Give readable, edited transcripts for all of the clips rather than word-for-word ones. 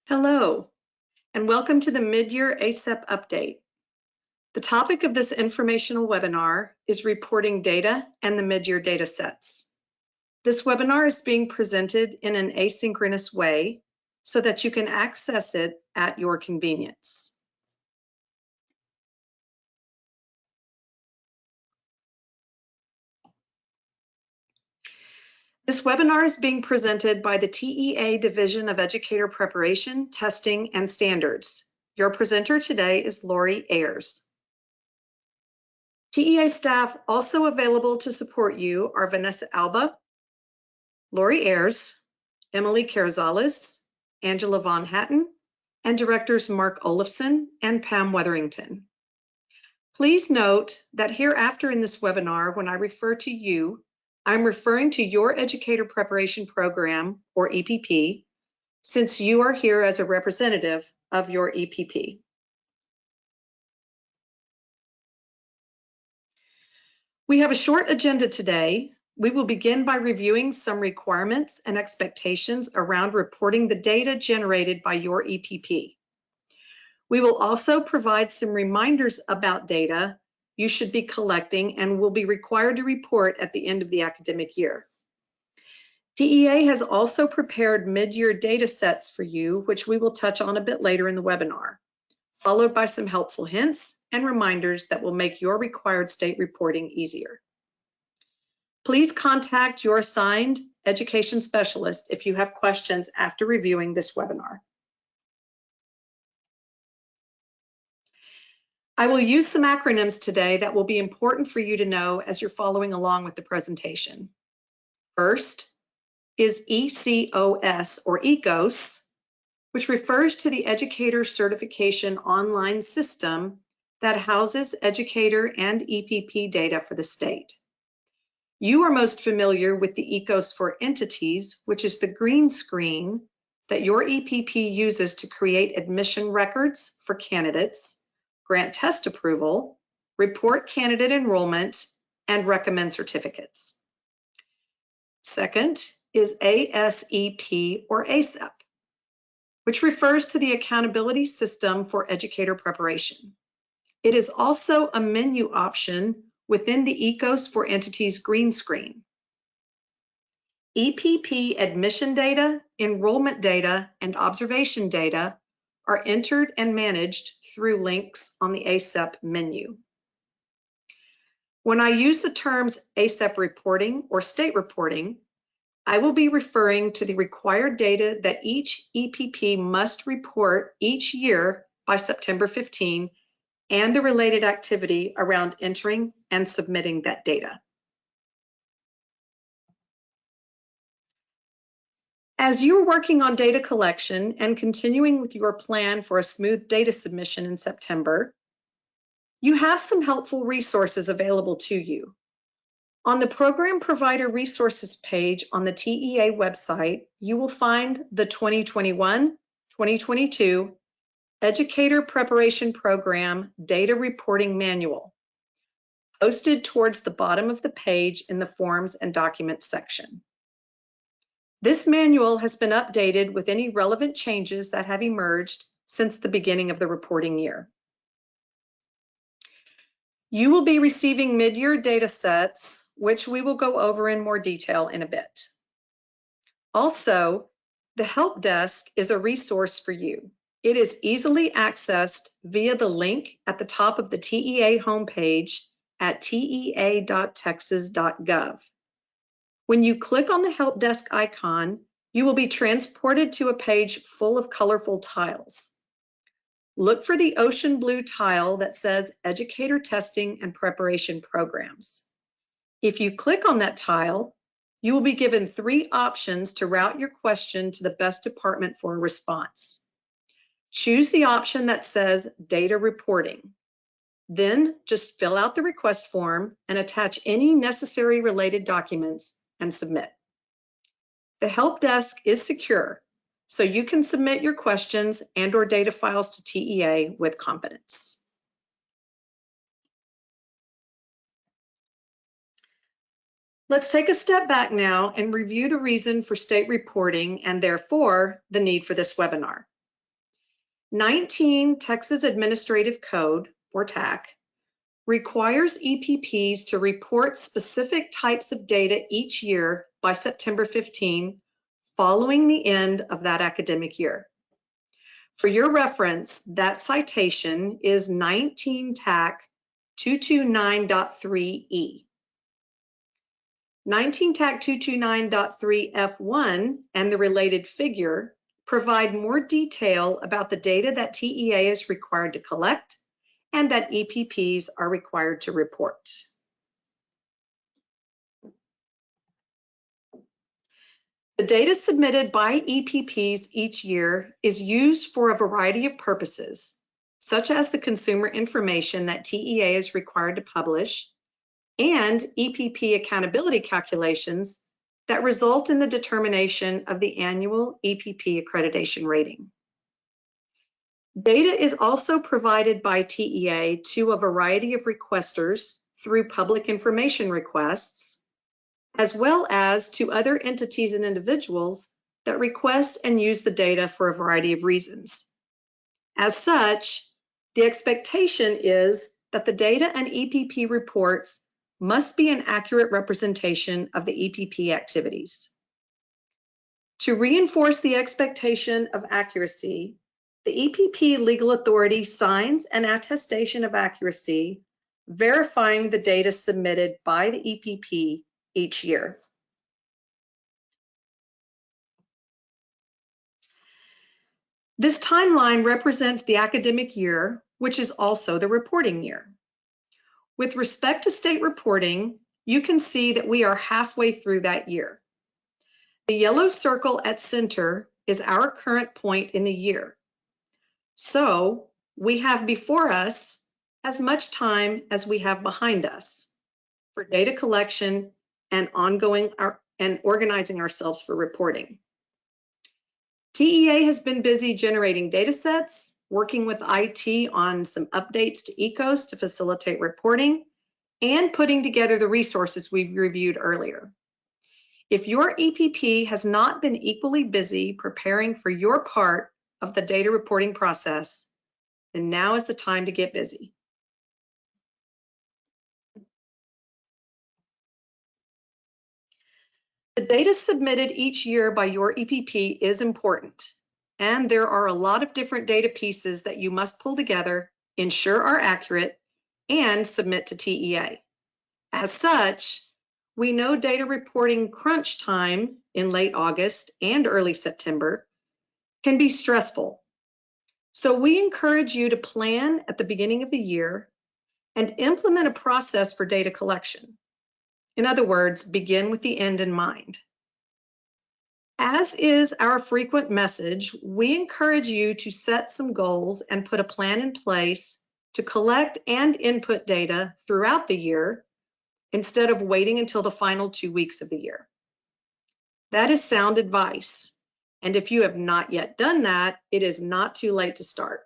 Hello, and welcome to the Mid-Year ASEP Update. The topic of this informational webinar is reporting data and the mid-year data sets. This webinar is being presented in an asynchronous way so that you can access it at your convenience. This webinar is being presented by the TEA Division of Educator Preparation, Testing, and Standards. Your presenter today is Lori Ayers. TEA staff also available to support you are Vanessa Alba, Lori Ayers, Emily Carrizales, Angela Von Hatten, and directors Mark Olafson and Pam Wetherington. Please note that hereafter in this webinar, when I refer to you, I'm referring to your Educator Preparation Program, or EPP, since you are here as a representative of your EPP. We have a short agenda today. We will begin by reviewing some requirements and expectations around reporting the data generated by your EPP. We will also provide some reminders about data you should be collecting and will be required to report at the end of the academic year. TEA has also prepared mid-year data sets for you, which we will touch on a bit later in the webinar, followed by some helpful hints and reminders that will make your required state reporting easier. Please contact your assigned education specialist if you have questions after reviewing this webinar. I will use some acronyms today that will be important for you to know as you're following along with the presentation. First is ECOS, or ECOS, which refers to the Educator Certification Online System that houses educator and EPP data for the state. You are most familiar with the ECOS for Entities, which is the green screen that your EPP uses to create admission records for candidates, grant test approval, report candidate enrollment, and recommend certificates. Second is ASEP, or ASEP, which refers to the Accountability System for Educator Preparation. It is also a menu option within the ECOS for Entities green screen. EPP admission data, enrollment data, and observation data are entered and managed through links on the ASEP menu. When I use the terms ASEP reporting or state reporting, I will be referring to the required data that each EPP must report each year by September 15 and the related activity around entering and submitting that data. As you're working on data collection and continuing with your plan for a smooth data submission in September, you have some helpful resources available to you. On the Program Provider Resources page on the TEA website, you will find the 2021-2022 Educator Preparation Program Data Reporting Manual, posted towards the bottom of the page in the Forms and Documents section. This manual has been updated with any relevant changes that have emerged since the beginning of the reporting year. You will be receiving mid-year data sets, which we will go over in more detail in a bit. Also, the help desk is a resource for you. It is easily accessed via the link at the top of the TEA homepage at tea.texas.gov. When you click on the help desk icon, you will be transported to a page full of colorful tiles. Look for the ocean blue tile that says Educator Testing and Preparation Programs. If you click on that tile, you will be given 3 options to route your question to the best department for a response. Choose the option that says Data Reporting. Then just fill out the request form and attach any necessary related documents and submit. The help desk is secure, so you can submit your questions and/or data files to TEA with confidence. Let's take a step back now and review the reason for state reporting and therefore the need for this webinar. 19 Texas Administrative Code, or TAC, requires EPPs to report specific types of data each year by September 15, following the end of that academic year. For your reference, that citation is 19 TAC 229.3E. 19 TAC 229.3 F1 and the related figure provide more detail about the data that TEA is required to collect and that EPPs are required to report. The data submitted by EPPs each year is used for a variety of purposes, such as the consumer information that TEA is required to publish and EPP accountability calculations that result in the determination of the annual EPP accreditation rating. Data is also provided by TEA to a variety of requesters through public information requests, as well as to other entities and individuals that request and use the data for a variety of reasons. As such, the expectation is that the data and EPP reports must be an accurate representation of the EPP activities. To reinforce the expectation of accuracy, the EPP legal authority signs an attestation of accuracy, verifying the data submitted by the EPP each year. This timeline represents the academic year, which is also the reporting year. With respect to state reporting, you can see that we are halfway through that year. The yellow circle at center is our current point in the year. So we have before us as much time as we have behind us for data collection and organizing ourselves for reporting. TEA has been busy generating data sets, working with IT on some updates to ECOS to facilitate reporting, and putting together the resources we've reviewed earlier. If your EPP has not been equally busy preparing for your part of the data reporting process, then now is the time to get busy. The data submitted each year by your EPP is important, and there are a lot of different data pieces that you must pull together, ensure are accurate, and submit to TEA. As such, we know data reporting crunch time in late August and early September can be stressful. So we encourage you to plan at the beginning of the year and implement a process for data collection. In other words, begin with the end in mind. As is our frequent message, we encourage you to set some goals and put a plan in place to collect and input data throughout the year instead of waiting until the final 2 weeks of the year. That is sound advice. And if you have not yet done that, it is not too late to start.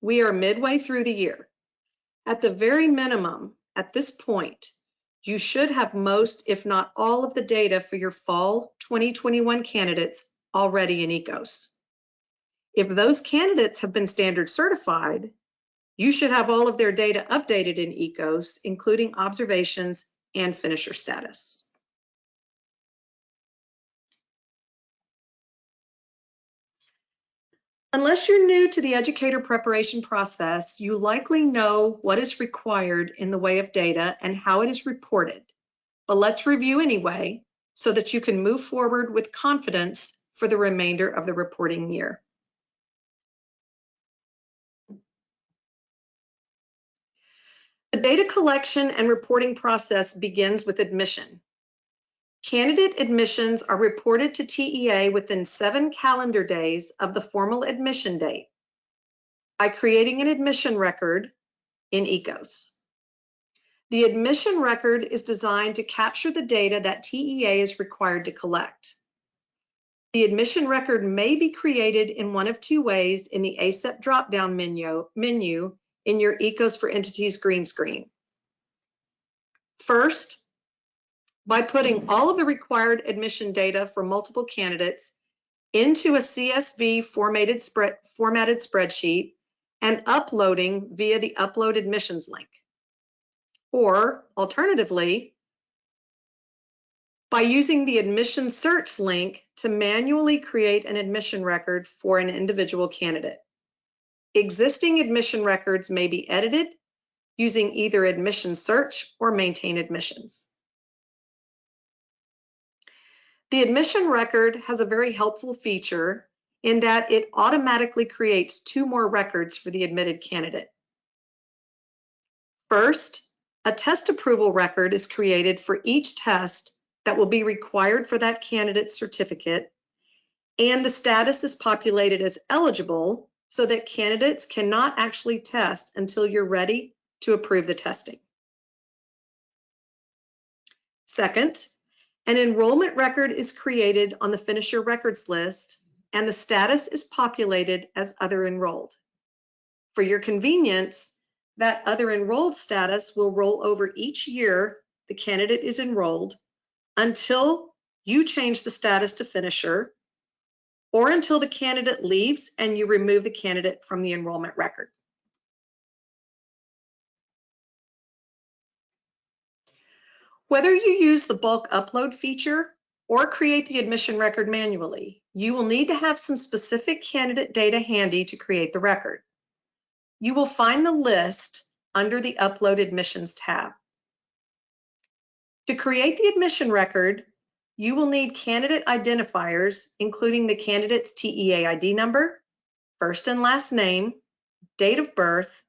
We are midway through the year. At the very minimum, at this point, you should have most, if not all, of the data for your fall 2021 candidates already in ECOS. If those candidates have been standard certified, you should have all of their data updated in ECOS, including observations and finisher status. Unless you're new to the educator preparation process, you likely know what is required in the way of data and how it is reported. But let's review anyway, so that you can move forward with confidence for the remainder of the reporting year. The data collection and reporting process begins with admission. Candidate admissions are reported to TEA within 7 calendar days of the formal admission date by creating an admission record in ECOS. The admission record is designed to capture the data that TEA is required to collect. The admission record may be created in one of 2 ways in the ASEP drop-down menu in your ECOS for Entities green screen. First, by putting all of the required admission data for multiple candidates into a CSV formatted spreadsheet and uploading via the Upload Admissions link. Or alternatively, by using the admission search link to manually create an admission record for an individual candidate. Existing admission records may be edited using either admission search or maintain admissions. The admission record has a very helpful feature in that it automatically creates 2 more records for the admitted candidate. First, a test approval record is created for each test that will be required for that candidate's certificate, and the status is populated as eligible so that candidates cannot actually test until you're ready to approve the testing. Second, an enrollment record is created on the Finish Your Records list, and the status is populated as Other Enrolled. For your convenience, that Other Enrolled status will roll over each year the candidate is enrolled until you change the status to Finisher, or until the candidate leaves and you remove the candidate from the enrollment record. Whether you use the bulk upload feature or create the admission record manually, you will need to have some specific candidate data handy to create the record. You will find the list under the Upload Admissions tab. To create the admission record, you will need candidate identifiers, including the candidate's TEA ID number, first and last name, date of birth,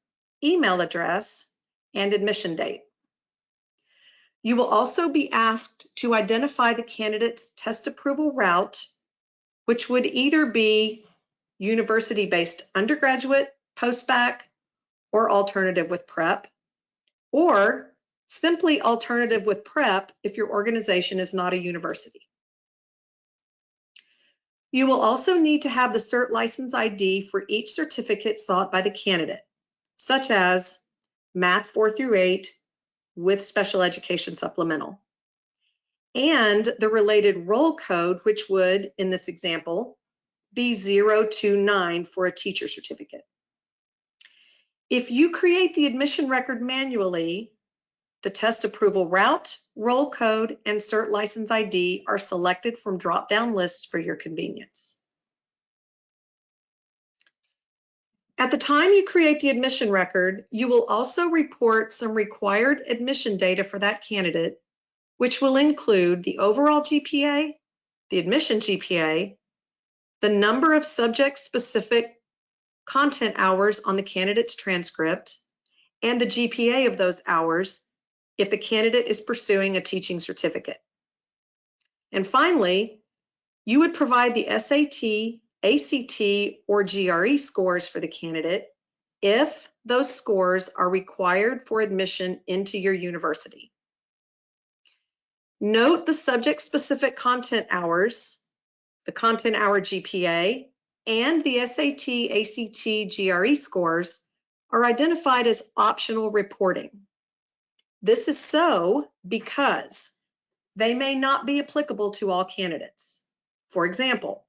email address, and admission date. You will also be asked to identify the candidate's test approval route, which would either be university-based undergraduate, post-bac, or alternative with prep, or simply alternative with prep if your organization is not a university. You will also need to have the cert license ID for each certificate sought by the candidate, such as Math 4 through 8 with Special Education Supplemental, and the related roll code, which would, in this example, be 029 for a teacher certificate. If you create the admission record manually, the test approval route, roll code, and cert license ID are selected from drop-down lists for your convenience. At the time you create the admission record, you will also report some required admission data for that candidate, which will include the overall GPA, the admission GPA, the number of subject-specific content hours on the candidate's transcript, and the GPA of those hours if the candidate is pursuing a teaching certificate. And finally, you would provide the SAT, ACT, or GRE scores for the candidate if those scores are required for admission into your university. Note the subject-specific content hours, the content hour GPA, and the SAT, ACT, GRE scores are identified as optional reporting. This is so because they may not be applicable to all candidates. For example,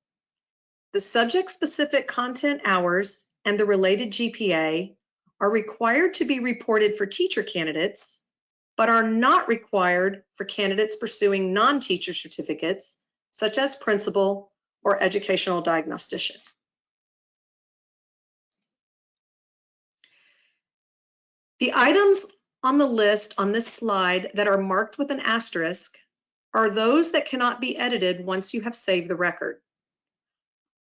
the subject-specific content hours and the related GPA are required to be reported for teacher candidates, but are not required for candidates pursuing non-teacher certificates, such as principal or educational diagnostician. The items on the list on this slide that are marked with an asterisk are those that cannot be edited once you have saved the record.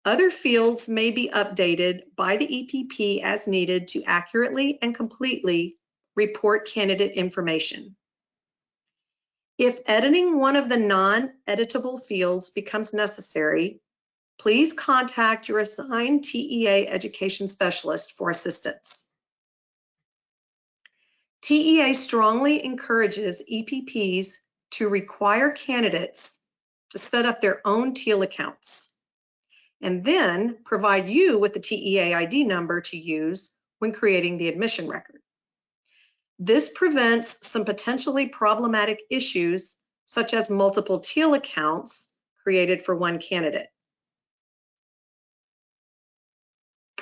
Other fields may be updated by the EPP as needed to accurately and completely report candidate information. If editing one of the non-editable fields becomes necessary, please contact your assigned TEA education specialist for assistance. TEA strongly encourages EPPs to require candidates to set up their own TEAL accounts and then provide you with the TEA ID number to use when creating the admission record. This prevents some potentially problematic issues such as multiple TEAL accounts created for one candidate.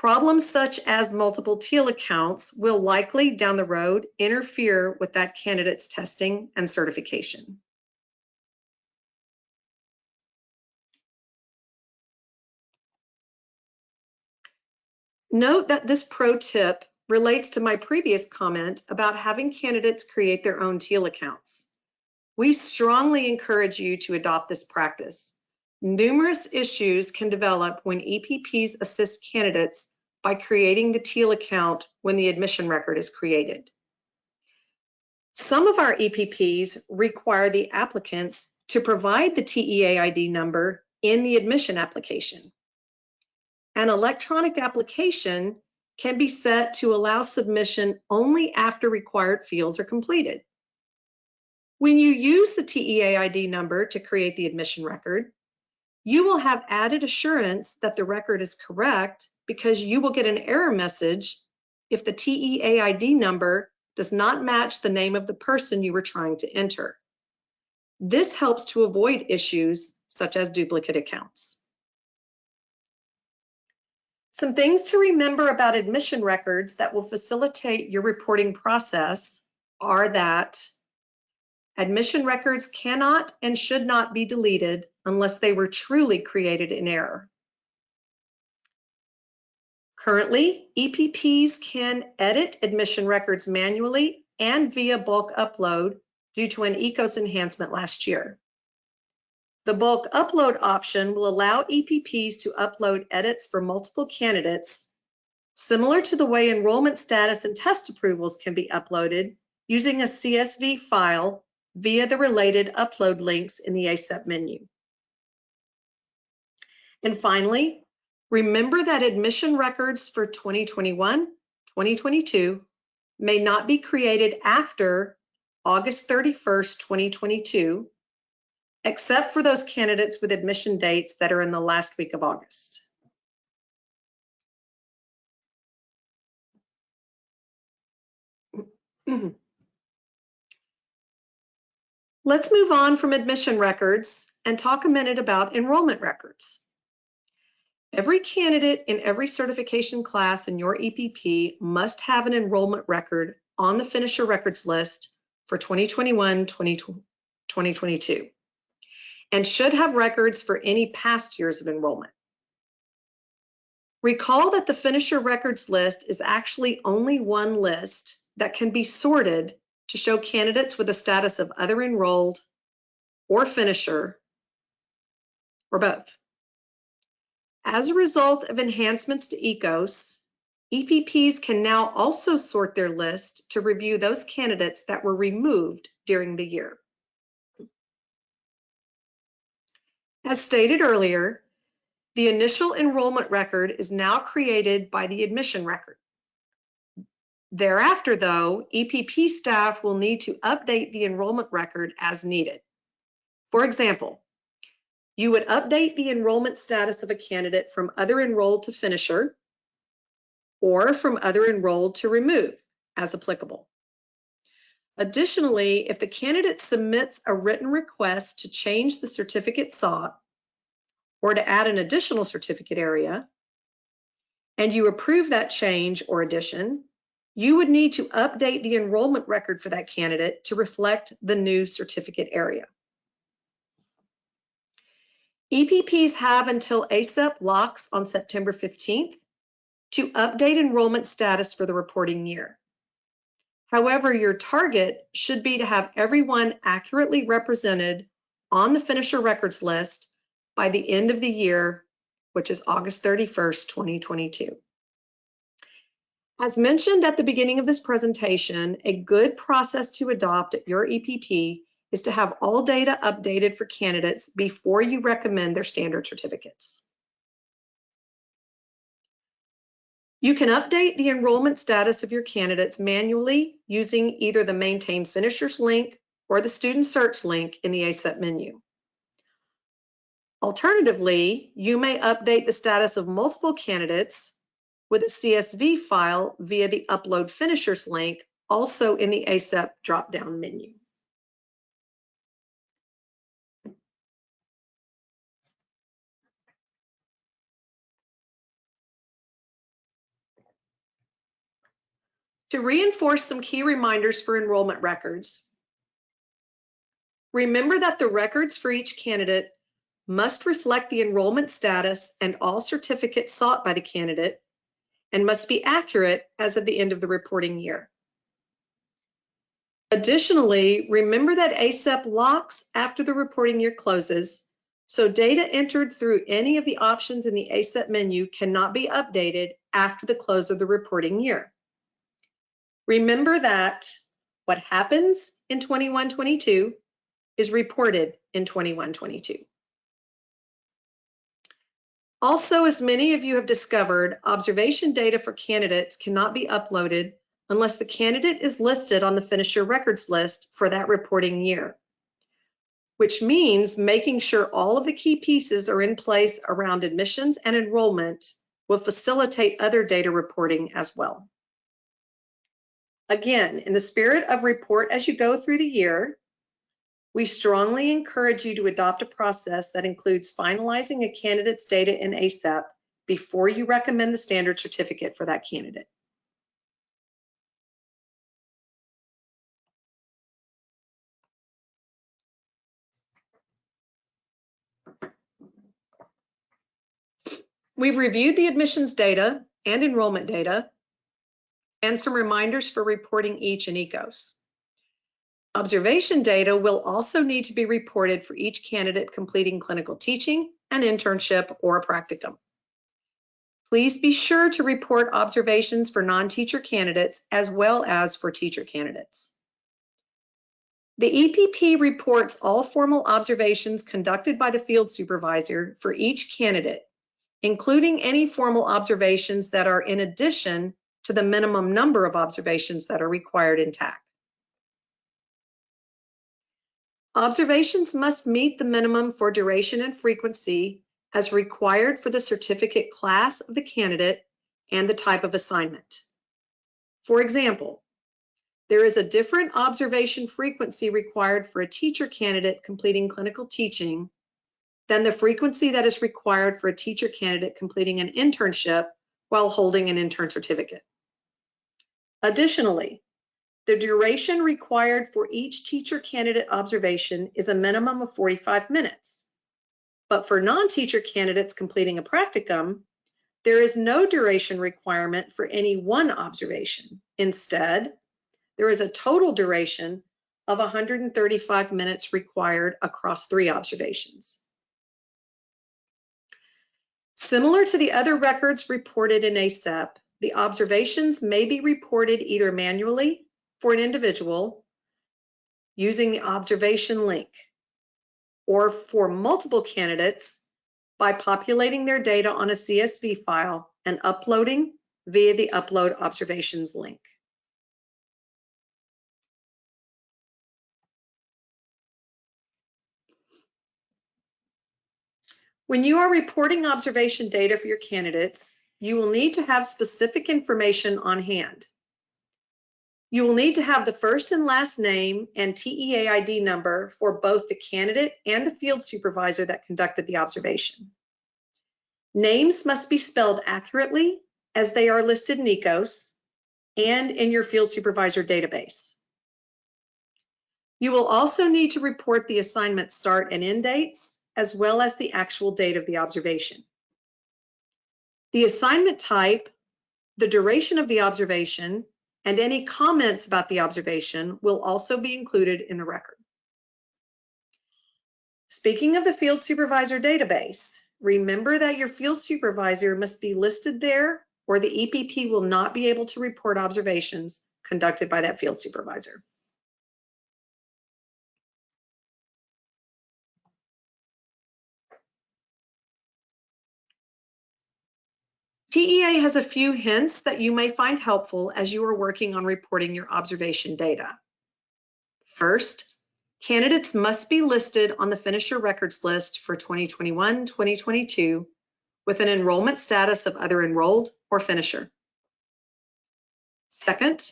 Problems such as multiple teal accounts will likely down the road interfere with that candidate's testing and certification. Note that this pro tip relates to my previous comment about having candidates create their own teal accounts. We strongly encourage you to adopt this practice. Numerous issues can develop when EPPs assist candidates by creating the teal account when the admission record is created. Some of our EPPs require the applicants to provide the TEA ID number in the admission application. An electronic application can be set to allow submission only after required fields are completed. When you use the TEA ID number to create the admission record, you will have added assurance that the record is correct because you will get an error message if the TEA ID number does not match the name of the person you were trying to enter. This helps to avoid issues such as duplicate accounts. Some things to remember about admission records that will facilitate your reporting process are that admission records cannot and should not be deleted unless they were truly created in error. Currently, EPPs can edit admission records manually and via bulk upload due to an ECOS enhancement last year. The bulk upload option will allow EPPs to upload edits for multiple candidates, similar to the way enrollment status and test approvals can be uploaded using a CSV file via the related upload links in the ASEP menu. And finally, remember that admission records for 2021, 2022 may not be created after August 31st, 2022, except for those candidates with admission dates that are in the last week of August. Let's move on from admission records and talk a minute about enrollment records. Every candidate in every certification class in your EPP must have an enrollment record on the finisher records list for 2021, 2022, and should have records for any past years of enrollment. Recall that the finisher records list is actually only one list that can be sorted to show candidates with a status of other enrolled or finisher or both. As a result of enhancements to ECOS, EPPs can now also sort their list to review those candidates that were removed during the year. As stated earlier, the initial enrollment record is now created by the admission record. Thereafter, though, EPP staff will need to update the enrollment record as needed. For example, you would update the enrollment status of a candidate from other enrolled to finisher or from other enrolled to remove, as applicable. Additionally, if the candidate submits a written request to change the certificate sought or to add an additional certificate area, and you approve that change or addition, you would need to update the enrollment record for that candidate to reflect the new certificate area. EPPs have until ASEP locks on September 15th to update enrollment status for the reporting year. However, your target should be to have everyone accurately represented on the finisher records list by the end of the year, which is August 31st, 2022. As mentioned at the beginning of this presentation, a good process to adopt at your EPP is to have all data updated for candidates before you recommend their standard certificates. You can update the enrollment status of your candidates manually using either the Maintain Finishers link or the Student Search link in the ASEP menu. Alternatively, you may update the status of multiple candidates with a CSV file via the Upload Finishers link, also in the ASEP drop-down menu. To reinforce some key reminders for enrollment records, remember that the records for each candidate must reflect the enrollment status and all certificates sought by the candidate and must be accurate as of the end of the reporting year. Additionally, remember that ASEP locks after the reporting year closes, so data entered through any of the options in the ASEP menu cannot be updated after the close of the reporting year. Remember that what happens in 21-22 is reported in 21-22. Also, as many of you have discovered, observation data for candidates cannot be uploaded unless the candidate is listed on the Finish Your Records list for that reporting year, which means making sure all of the key pieces are in place around admissions and enrollment will facilitate other data reporting as well. Again, in the spirit of report as you go through the year, we strongly encourage you to adopt a process that includes finalizing a candidate's data in ASEP before you recommend the standard certificate for that candidate. We've reviewed the admissions data and enrollment data and some reminders for reporting each in ECOS. Observation data will also need to be reported for each candidate completing clinical teaching, an internship, or a practicum. Please be sure to report observations for non-teacher candidates as well as for teacher candidates. The EPP reports all formal observations conducted by the field supervisor for each candidate, including any formal observations that are in addition to the minimum number of observations that are required in TAC. Observations must meet the minimum for duration and frequency as required for the certificate class of the candidate and the type of assignment. For example, there is a different observation frequency required for a teacher candidate completing clinical teaching than the frequency that is required for a teacher candidate completing an internship while holding an intern certificate. Additionally, the duration required for each teacher candidate observation is a minimum of 45 minutes. But for non-teacher candidates completing a practicum, there is no duration requirement for any one observation. Instead, there is a total duration of 135 minutes required across 3 observations. Similar to the other records reported in ASEP, the observations may be reported either manually for an individual using the observation link, or for multiple candidates by populating their data on a CSV file and uploading via the Upload Observations link. When you are reporting observation data for your candidates, you will need to have specific information on hand. You will need to have the first and last name and TEA ID number for both the candidate and the field supervisor that conducted the observation. Names must be spelled accurately as they are listed in ECOS and in your field supervisor database. You will also need to report the assignment start and end dates, as well as the actual date of the observation. The assignment type, the duration of the observation, and any comments about the observation will also be included in the record. Speaking of the field supervisor database, remember that your field supervisor must be listed there, or the EPP will not be able to report observations conducted by that field supervisor. TEA has a few hints that you may find helpful as you are working on reporting your observation data. First, candidates must be listed on the Finish Your Records list for 2021-2022 with an enrollment status of either enrolled or finisher. Second,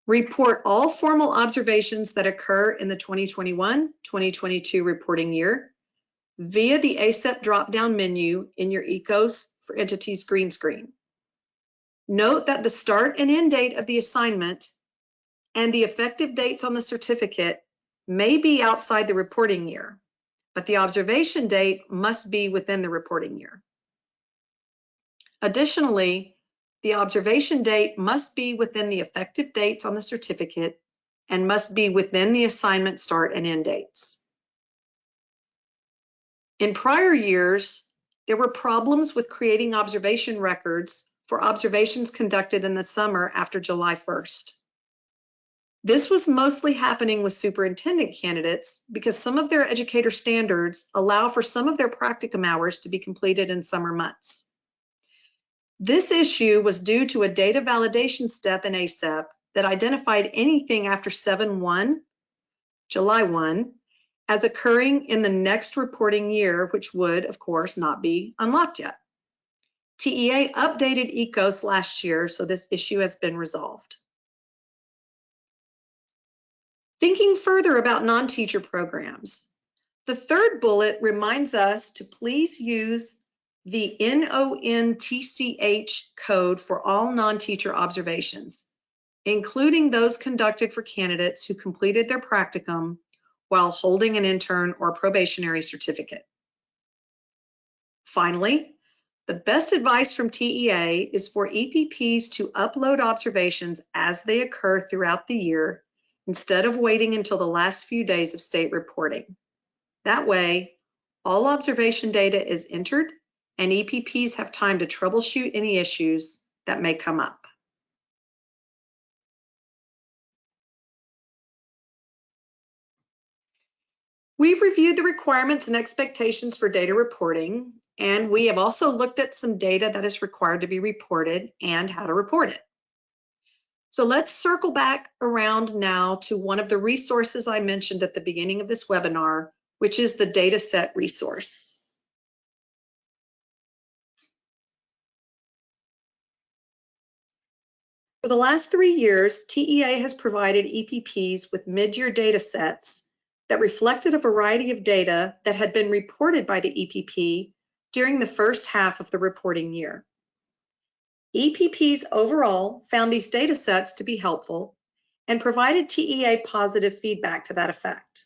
report all formal observations that occur in the 2021-2022 reporting year via the ASEP drop-down menu in your ECOS for Entities green screen. Note that the start and end date of the assignment and the effective dates on the certificate may be outside the reporting year, but the observation date must be within the reporting year. Additionally, the observation date must be within the effective dates on the certificate and must be within the assignment start and end dates. In prior years, there were problems with creating observation records for observations conducted in the summer after July 1st. This was mostly happening with superintendent candidates because some of their educator standards allow for some of their practicum hours to be completed in summer months. This issue was due to a data validation step in ASEP that identified anything after 7/1, July 1, as occurring in the next reporting year, which would, of course, not be unlocked yet. TEA updated ECOS last year, so this issue has been resolved. Thinking further about non-teacher programs, the third bullet reminds us to please use the NONTCH code for all non-teacher observations, including those conducted for candidates who completed their practicum while holding an intern or probationary certificate. Finally, the best advice from TEA is for EPPs to upload observations as they occur throughout the year instead of waiting until the last few days of state reporting. That way, all observation data is entered and EPPs have time to troubleshoot any issues that may come up. We've reviewed the requirements and expectations for data reporting, and we have also looked at some data that is required to be reported and how to report it. So let's circle back around now to one of the resources I mentioned at the beginning of this webinar, which is the dataset resource. For the last 3 years, TEA has provided EPPs with mid-year data sets that reflected a variety of data that had been reported by the EPP during the first half of the reporting year. EPPs overall found these data sets to be helpful and provided TEA positive feedback to that effect.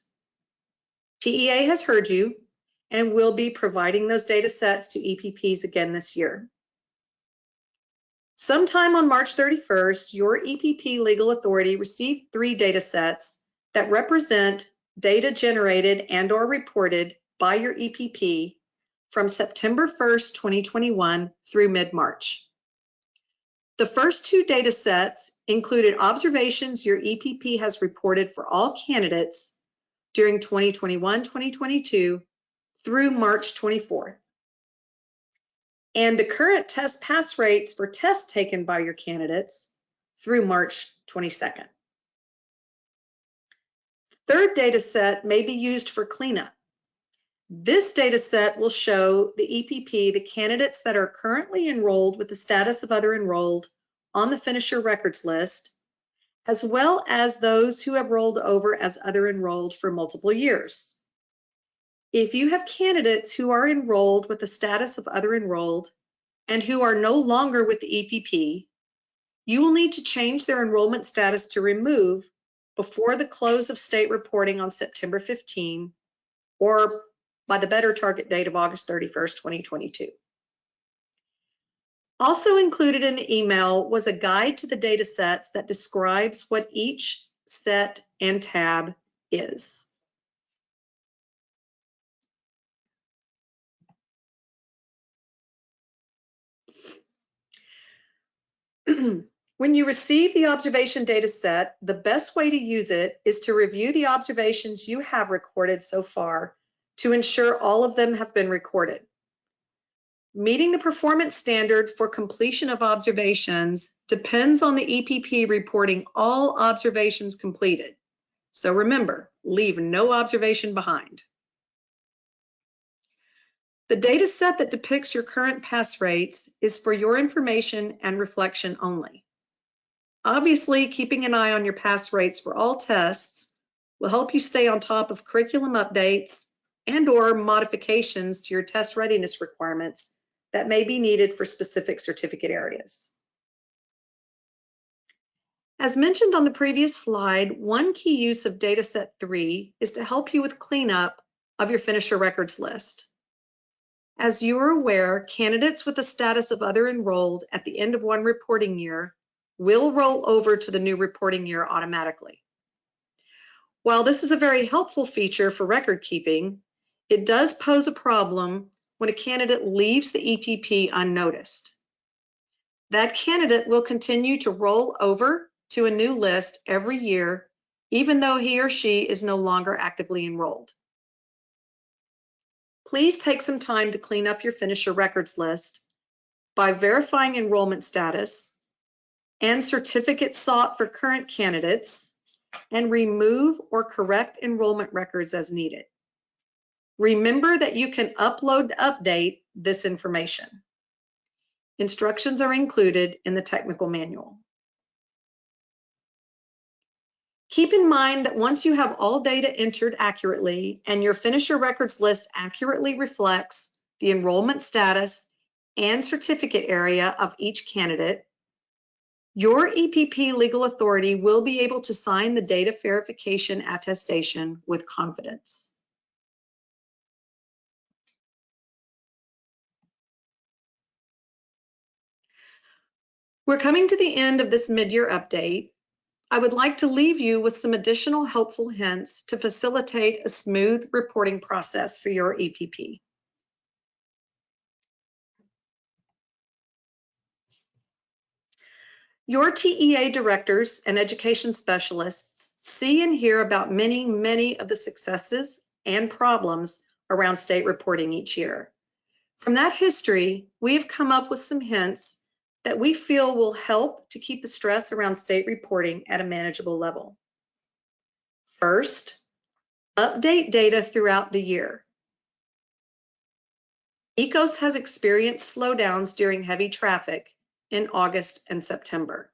TEA has heard you and will be providing those data sets to EPPs again this year. Sometime on March 31st, your EPP legal authority received 3 data sets that represent data generated and/or reported by your EPP from September 1st, 2021 through mid-March. The first 2 data sets included observations your EPP has reported for all candidates during 2021-2022 through March 24th. And the current test pass rates for tests taken by your candidates through March 22nd. Third data set may be used for cleanup. This data set will show the EPP the candidates that are currently enrolled with the status of other enrolled on the finisher records list, as well as those who have rolled over as other enrolled for multiple years. If you have candidates who are enrolled with the status of other enrolled and who are no longer with the EPP, you will need to change their enrollment status to remove before the close of state reporting on September 15 or by the better target date of August 31st, 2022. Also included in the email was a guide to the data sets that describes what each set and tab is. When you receive the observation data set, the best way to use it is to review the observations you have recorded so far to ensure all of them have been recorded. Meeting the performance standard for completion of observations depends on the EPP reporting all observations completed. So remember, leave no observation behind. The data set that depicts your current pass rates is for your information and reflection only. Obviously, keeping an eye on your pass rates for all tests will help you stay on top of curriculum updates and/or modifications to your test readiness requirements that may be needed for specific certificate areas. As mentioned on the previous slide, one key use of Dataset 3 is to help you with cleanup of your finisher records list. As you are aware, candidates with the status of other enrolled at the end of one reporting year will roll over to the new reporting year automatically. While this is a very helpful feature for record keeping, it does pose a problem when a candidate leaves the EPP unnoticed. That candidate will continue to roll over to a new list every year, even though he or she is no longer actively enrolled. Please take some time to clean up your finisher records list by verifying enrollment status and certificates sought for current candidates, and remove or correct enrollment records as needed. Remember that you can upload to update this information. Instructions are included in the technical manual. Keep in mind that once you have all data entered accurately and your finisher records list accurately reflects the enrollment status and certificate area of each candidate, your EPP legal authority will be able to sign the data verification attestation with confidence. We're coming to the end of this mid-year update. I would like to leave you with some additional helpful hints to facilitate a smooth reporting process for your EPP. Your TEA directors and education specialists see and hear about many of the successes and problems around state reporting each year. From that history, we have come up with some hints that we feel will help to keep the stress around state reporting at a manageable level. First, update data throughout the year. ECOS has experienced slowdowns during heavy traffic in August and September.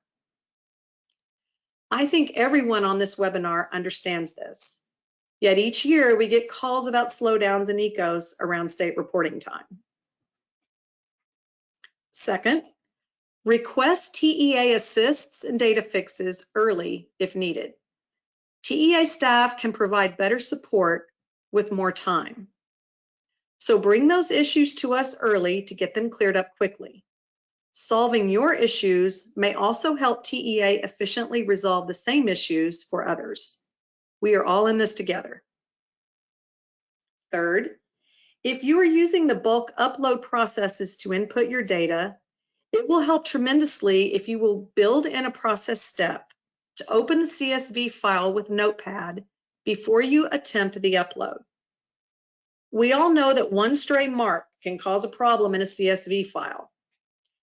I think everyone on this webinar understands this, yet each year we get calls about slowdowns in ECOS around state reporting time. Second, request TEA assists and data fixes early if needed. TEA staff can provide better support with more time. So bring those issues to us early to get them cleared up quickly. Solving your issues may also help TEA efficiently resolve the same issues for others. We are all in this together. Third, if you are using the bulk upload processes to input your data, it will help tremendously if you will build in a process step to open the CSV file with Notepad before you attempt the upload. We all know that one stray mark can cause a problem in a CSV file,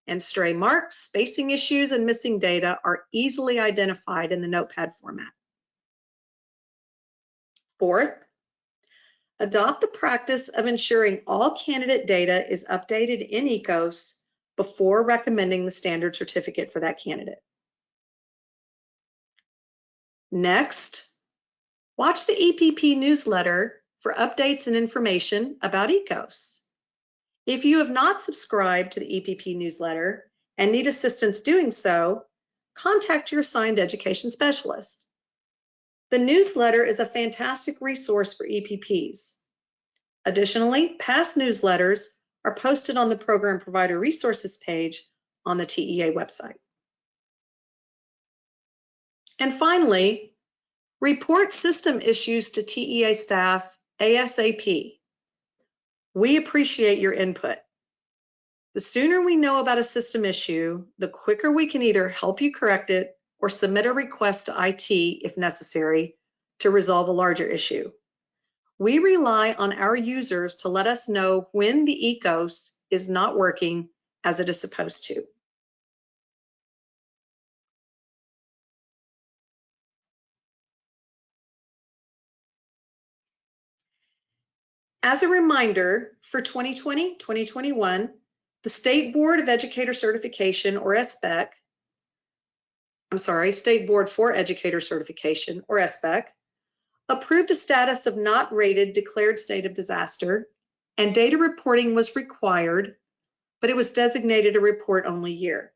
and stray marks, spacing issues, and missing data are easily identified in the Notepad format. Fourth, adopt the practice of ensuring all candidate data is updated in ECOS before recommending the standard certificate for that candidate. Next, watch the EPP newsletter for updates and information about ECOS. If you have not subscribed to the EPP newsletter and need assistance doing so, contact your assigned education specialist. The newsletter is a fantastic resource for EPPs. Additionally, past newsletters are posted on the Program Provider Resources page on the TEA website. And finally, report system issues to TEA staff ASAP. We appreciate your input. The sooner we know about a system issue, the quicker we can either help you correct it or submit a request to IT if necessary to resolve a larger issue. We rely on our users to let us know when the ECOS is not working as it is supposed to. As a reminder, for 2020-2021, the State Board of Educator Certification, or SBEC, State Board for Educator Certification, or SBEC, approved a status of not rated declared state of disaster, and data reporting was required, but it was designated a report-only year.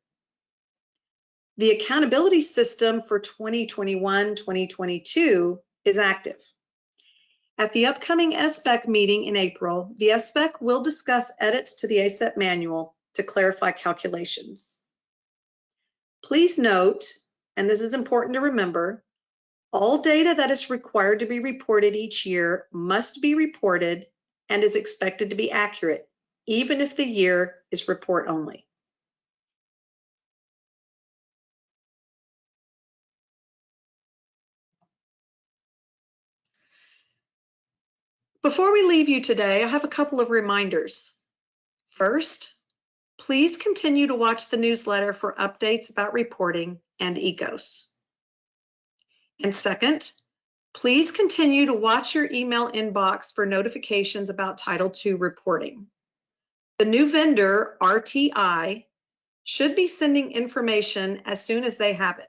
The accountability system for 2021-2022 is active. At the upcoming SBAC meeting in April, the SBAC will discuss edits to the ASEP manual to clarify calculations. Please note, and this is important to remember, all data that is required to be reported each year must be reported and is expected to be accurate, even if the year is report only. Before we leave you today, I have a couple of reminders. First, please continue to watch the newsletter for updates about reporting and EGOS. And second, please continue to watch your email inbox for notifications about Title II reporting. The new vendor, RTI, should be sending information as soon as they have it.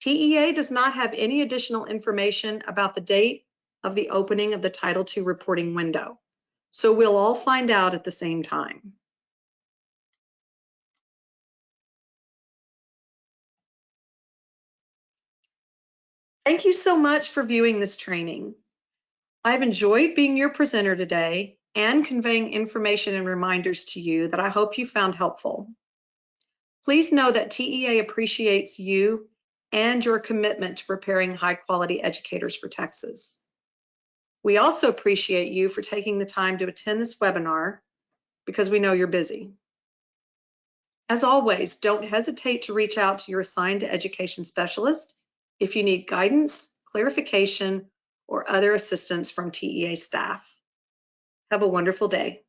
TEA does not have any additional information about the date of the opening of the Title II reporting window, so we'll all find out at the same time. Thank you so much for viewing this training. I've enjoyed being your presenter today and conveying information and reminders to you that I hope you found helpful. Please know that TEA appreciates you and your commitment to preparing high-quality educators for Texas. We also appreciate you for taking the time to attend this webinar because we know you're busy. As always, don't hesitate to reach out to your assigned education specialist if you need guidance, clarification, or other assistance from TEA staff. Have a wonderful day.